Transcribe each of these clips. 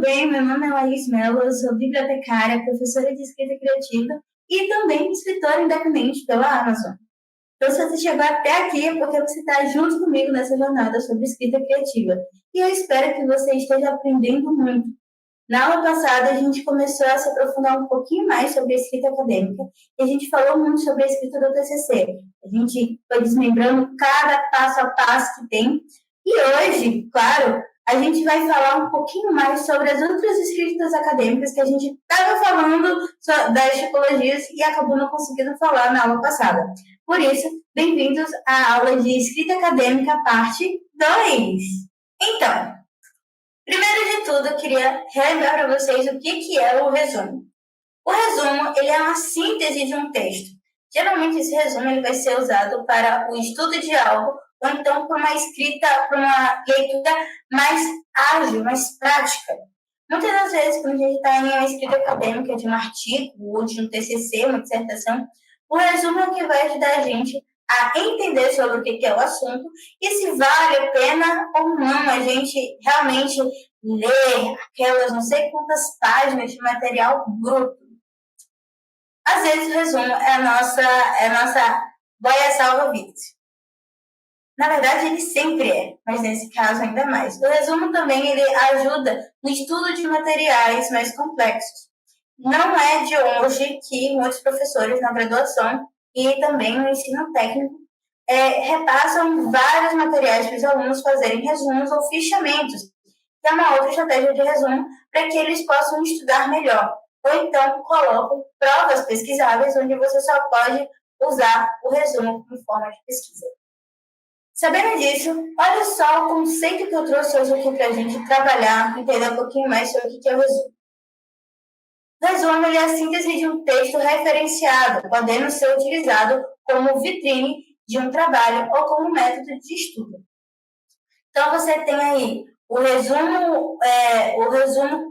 bem? Meu nome é Laís Mello, eu sou bibliotecária, professora de escrita criativa e também escritora independente pela Amazon. Então, se você chegou até aqui, é porque você está junto comigo nessa jornada sobre escrita criativa. E eu espero que você esteja aprendendo muito. Na aula passada, a gente começou a se aprofundar um pouquinho mais sobre a escrita acadêmica e a gente falou muito sobre a escrita do TCC. A gente foi desmembrando cada passo a passo que tem. E hoje, claro, a gente vai falar um pouquinho mais sobre as outras escritas acadêmicas que a gente estava falando das tipologias e acabou não conseguindo falar na aula passada. Por isso, bem-vindos à aula de escrita acadêmica, parte 2. Então, primeiro de tudo, eu queria relembrar para vocês o que é o resumo. O resumo ele é uma síntese de um texto. Geralmente, esse resumo ele vai ser usado para o estudo de algo ou então para uma escrita, para uma leitura mais ágil, mais prática. Muitas das vezes, quando a gente está em uma escrita acadêmica de um artigo ou de um TCC, uma dissertação, o resumo é o que vai ajudar a gente a entender sobre o que é o assunto e se vale a pena ou não a gente realmente ler aquelas não sei quantas páginas de material bruto. Às vezes o resumo é a nossa boia salva-vidas. Na verdade, ele sempre é, mas nesse caso ainda mais. O resumo também ele ajuda no estudo de materiais mais complexos. Não é de hoje que muitos professores na graduação e também no ensino técnico repassam vários materiais para os alunos fazerem resumos ou fichamentos, que é uma outra estratégia de resumo para que eles possam estudar melhor. Ou então colocam provas pesquisáveis onde você só pode usar o resumo em forma de pesquisa. Sabendo disso, olha só o conceito que eu trouxe hoje aqui para a gente trabalhar, entender um pouquinho mais sobre o que é o resumo. O resumo é a síntese de um texto referenciado, podendo ser utilizado como vitrine de um trabalho ou como método de estudo. Então, você tem aí o resumo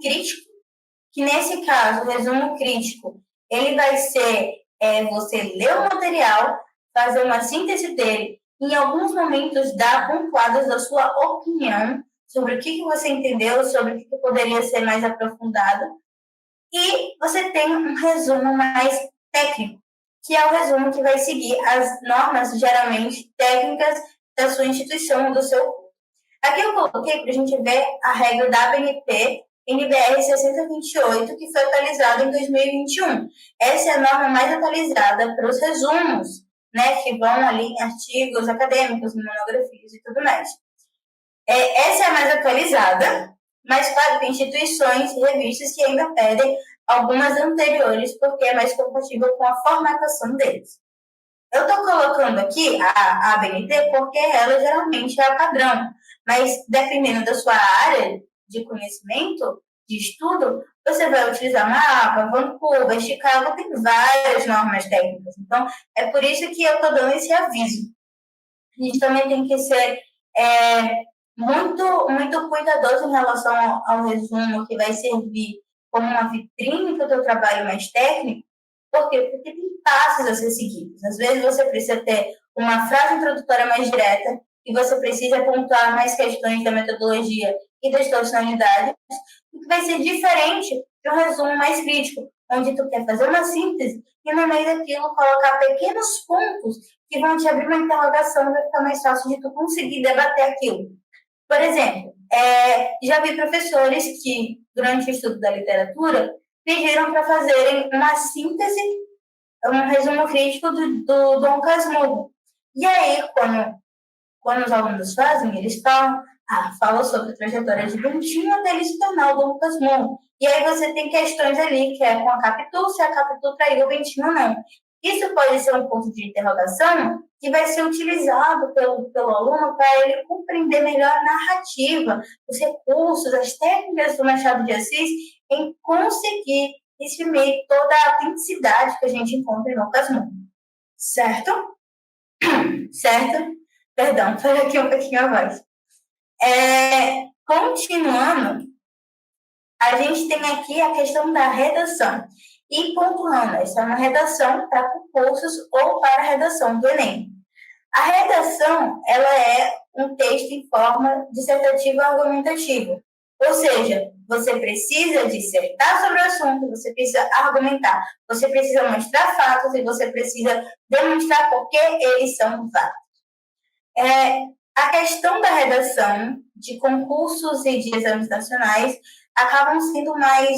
crítico, que nesse caso, o resumo crítico, ele vai ser você ler o material, fazer uma síntese dele, em alguns momentos dar pontuadas da sua opinião sobre o que você entendeu, sobre o que poderia ser mais aprofundado. E você tem um resumo mais técnico, que é o resumo que vai seguir as normas, geralmente, técnicas da sua instituição ou do seu curso. Aqui eu coloquei para a gente ver a regra da ABNT, NBR 6028, que foi atualizada em 2021. Essa é a norma mais atualizada para os resumos, né, que vão ali em artigos acadêmicos, monografias e tudo mais. Essa é a mais atualizada, mas claro, tem instituições e revistas que ainda pedem algumas anteriores, porque é mais compatível com a formatação deles. Eu estou colocando aqui a ABNT porque ela geralmente é a padrão, mas dependendo da sua área de conhecimento, de estudo, você vai utilizar MAPA, Vancouver, Chicago, tem várias normas técnicas. Então, é por isso que eu estou dando esse aviso. A gente também tem que ser muito, muito cuidadoso em relação ao resumo que vai servir como uma vitrine para o teu trabalho mais técnico. Por quê? Porque tem passos a ser seguidos. Às vezes você precisa ter uma frase introdutória mais direta e você precisa pontuar mais questões da metodologia e das tonalidades, o que vai ser diferente de um resumo mais crítico, onde tu quer fazer uma síntese e no meio daquilo colocar pequenos pontos que vão te abrir uma interrogação e vai ficar mais fácil de tu conseguir debater aquilo. Por exemplo, já vi professores que, durante o estudo da literatura, pediram para fazerem uma síntese, um resumo crítico do Dom Casmurro. E aí, quando os alunos fazem, eles falam sobre a trajetória de Bentinho até ele se tornar o Dom Casmurro. E aí você tem questões ali, que é com a Capitu, se a Capitu traiu o Bentinho ou não. Isso pode ser um ponto de interrogação que vai ser utilizado pelo aluno para ele compreender melhor a narrativa, os recursos, as técnicas do Machado de Assis em conseguir exprimir toda a autenticidade que a gente encontra em Dom Casmurro. Certo? Certo? Perdão, foi aqui um pouquinho a voz. Continuando, a gente tem aqui a questão da redação. E pontuando, essa é uma redação para concursos ou para a redação do Enem. A redação, ela é um texto em forma dissertativa argumentativa. Ou seja, você precisa dissertar sobre o assunto, você precisa argumentar, você precisa mostrar fatos e você precisa demonstrar por que eles são válidos. A questão da redação de concursos e de exames nacionais acabam sendo mais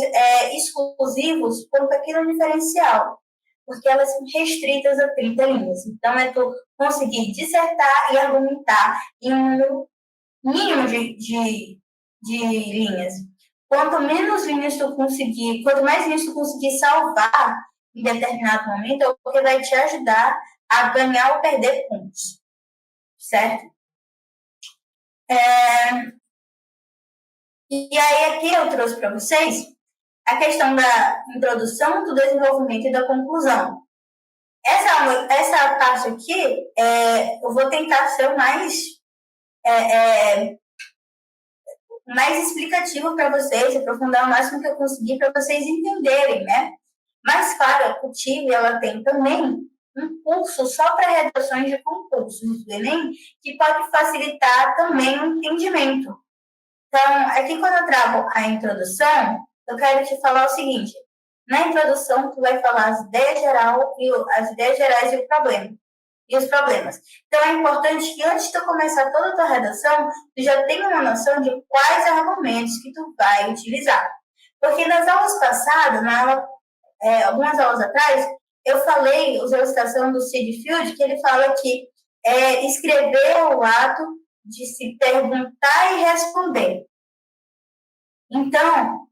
exclusivos por um pequeno diferencial, porque elas são restritas a 30 linhas. Então, é tu conseguir dissertar e argumentar em um número mínimo de linhas. Quanto menos linhas tu conseguir, quanto mais linhas tu conseguir salvar em determinado momento, é o que vai te ajudar a ganhar ou perder pontos, certo? E aí aqui eu trouxe para vocês a questão da introdução, do desenvolvimento e da conclusão. Essa parte aqui, eu vou tentar ser o mais explicativo para vocês, aprofundar o máximo que eu conseguir para vocês entenderem, né? Mas, claro, a CUTIV, ela tem também um curso só para redações de concursos do Enem, que pode facilitar também o entendimento. Então, aqui quando eu trago a introdução, eu quero te falar o seguinte. Na introdução, tu vai falar as ideias gerais e os problemas. Então, é importante que antes de tu começar toda a tua redação, tu já tenha uma noção de quais argumentos que tu vai utilizar. Porque nas aulas passadas, algumas aulas atrás, eu falei, usei a citação do Sid Field, que ele fala que escrever é o ato de se perguntar e responder. Então,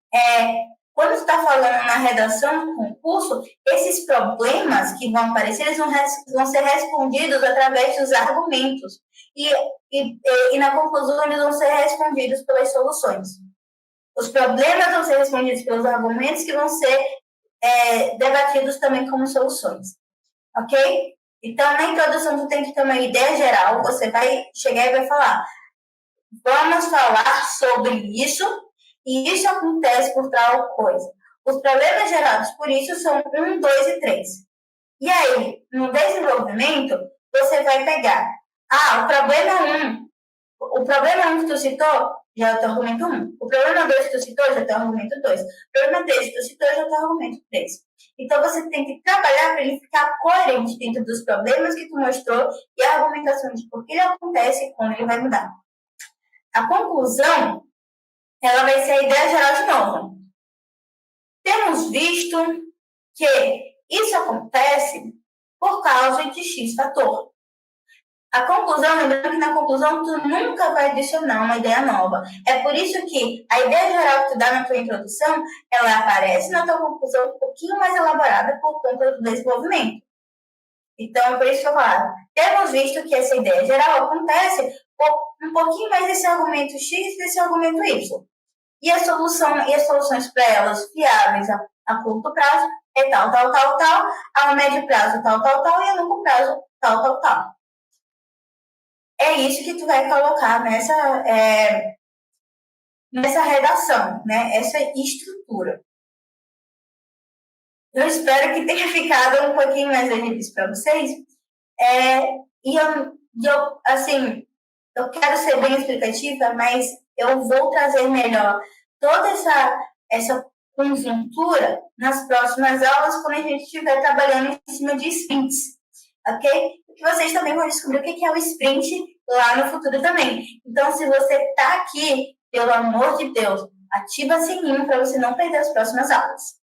quando você está falando na redação do concurso, esses problemas que vão aparecer, eles vão ser respondidos através dos argumentos. E na conclusão, eles vão ser respondidos pelas soluções. Os problemas vão ser respondidos pelos argumentos que vão ser debatidos também como soluções. Ok? Então, na introdução, tu tem que ter uma ideia geral. Você vai chegar e vai falar: vamos falar sobre isso, e isso acontece por tal coisa. Os problemas gerados por isso são 1, 2 e 3. E aí, no desenvolvimento, você vai pegar: o problema 1 que tu citou, já é o teu argumento 1. O problema 2 que tu citou, já é o teu argumento 2. O problema 3 que tu citou, já é o teu argumento 3. Então, você tem que trabalhar para ele ficar coerente dentro dos problemas que tu mostrou e a argumentação de por que ele acontece e como ele vai mudar. A conclusão, ela vai ser a ideia geral de novo. Temos visto que isso acontece por causa de X fator. A conclusão, lembrando que na conclusão tu nunca vai adicionar uma ideia nova. É por isso que a ideia geral que tu dá na tua introdução, ela aparece na tua conclusão um pouquinho mais elaborada por conta do desenvolvimento. Então, é por isso que eu falo, temos visto que essa ideia geral acontece por um pouquinho mais desse argumento X e desse argumento Y. E as soluções para elas viáveis a curto prazo é tal, a médio prazo tal, e a longo prazo tal. É isso que tu vai colocar nessa redação, né? Essa estrutura. Eu espero que tenha ficado um pouquinho mais difícil para vocês. Eu quero ser bem explicativa, mas eu vou trazer melhor toda essa conjuntura nas próximas aulas, quando a gente estiver trabalhando em cima de sprints, ok? Que vocês também vão descobrir o que é o sprint lá no futuro também. Então, se você está aqui, pelo amor de Deus, ativa o sininho para você não perder as próximas aulas.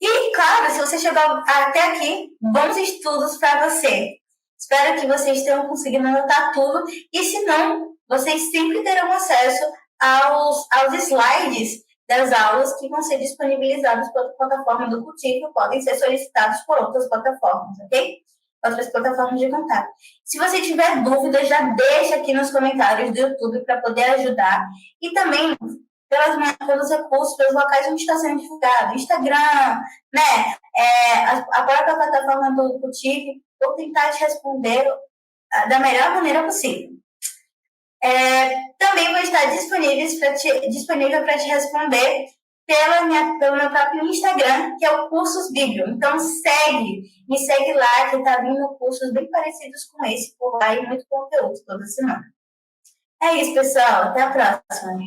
E, claro, se você chegou até aqui, bons estudos para você. Espero que vocês tenham conseguido anotar tudo. E, se não, vocês sempre terão acesso aos slides das aulas que vão ser disponibilizados pela plataforma do CUTIV e podem ser solicitados por outras plataformas, ok? Outras plataformas de contato. Se você tiver dúvidas, já deixa aqui nos comentários do YouTube para poder ajudar. E também pelos recursos, pelos locais onde está sendo divulgado, Instagram, né? A própria plataforma do CUTIV, vou tentar te responder da melhor maneira possível. Também vou estar disponível para te responder pelo meu próprio Instagram, que é o Cursos Biblio. Então, me segue lá, que está vindo cursos bem parecidos com esse por lá e muito conteúdo toda semana. É isso, pessoal. Até a próxima.